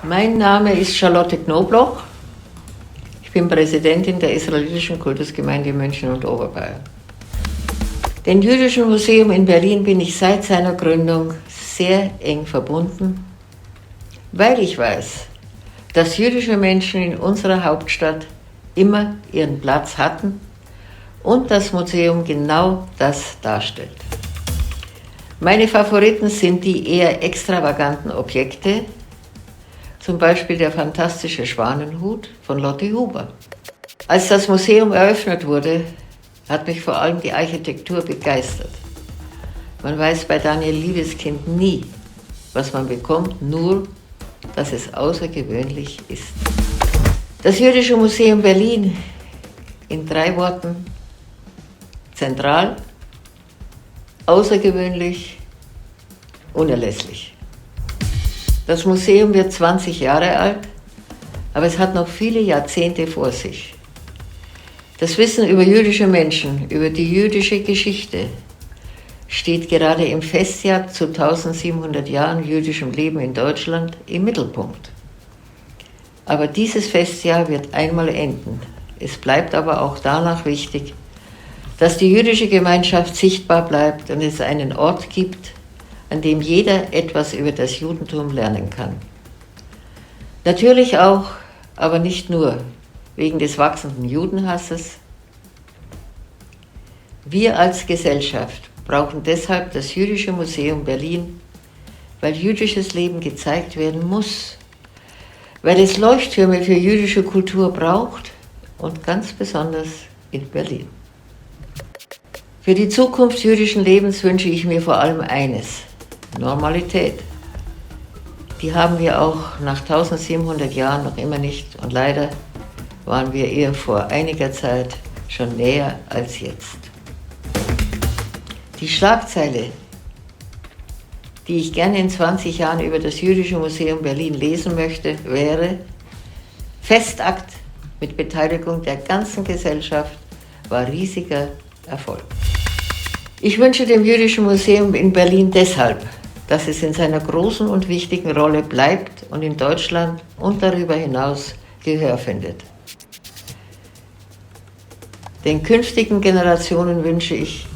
Mein Name ist Charlotte Knobloch. Ich bin Präsidentin der Israelitischen Kultusgemeinde München und Oberbayern. Dem Jüdischen Museum in Berlin bin ich seit seiner Gründung sehr eng verbunden, weil ich weiß, dass jüdische Menschen in unserer Hauptstadt immer ihren Platz hatten und das Museum genau das darstellt. Meine Favoriten sind die eher extravaganten Objekte, zum Beispiel der fantastische Schwanenhut von Lotte Huber. Als das Museum eröffnet wurde, hat mich vor allem die Architektur begeistert. Man weiß bei Daniel Liebeskind nie, was man bekommt, nur, dass es außergewöhnlich ist. Das Jüdische Museum Berlin in 3 Worten: zentral, außergewöhnlich, unerlässlich. Das Museum wird 20 Jahre alt, aber es hat noch viele Jahrzehnte vor sich. Das Wissen über jüdische Menschen, über die jüdische Geschichte, steht gerade im Festjahr zu 1700 Jahren jüdischem Leben in Deutschland im Mittelpunkt. Aber dieses Festjahr wird einmal enden. Es bleibt aber auch danach wichtig, dass die jüdische Gemeinschaft sichtbar bleibt und es einen Ort gibt, an dem jeder etwas über das Judentum lernen kann. Natürlich auch, aber nicht nur, wegen des wachsenden Judenhasses. Wir als Gesellschaft brauchen deshalb das Jüdische Museum Berlin, weil jüdisches Leben gezeigt werden muss, weil es Leuchttürme für jüdische Kultur braucht und ganz besonders in Berlin. Für die Zukunft jüdischen Lebens wünsche ich mir vor allem eines: Normalität. Die haben wir auch nach 1700 Jahren noch immer nicht und leider waren wir ihr vor einiger Zeit schon näher als jetzt. Die Schlagzeile, die ich gerne in 20 Jahren über das Jüdische Museum Berlin lesen möchte, wäre: Festakt mit Beteiligung der ganzen Gesellschaft war riesiger Erfolg. Ich wünsche dem Jüdischen Museum in Berlin deshalb, dass es in seiner großen und wichtigen Rolle bleibt und in Deutschland und darüber hinaus Gehör findet. Den künftigen Generationen wünsche ich,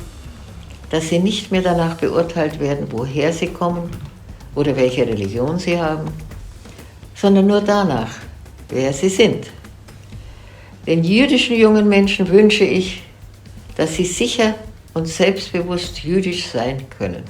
dass sie nicht mehr danach beurteilt werden, woher sie kommen oder welche Religion sie haben, sondern nur danach, wer sie sind. Den jüdischen jungen Menschen wünsche ich, dass sie sicher und selbstbewusst jüdisch sein können.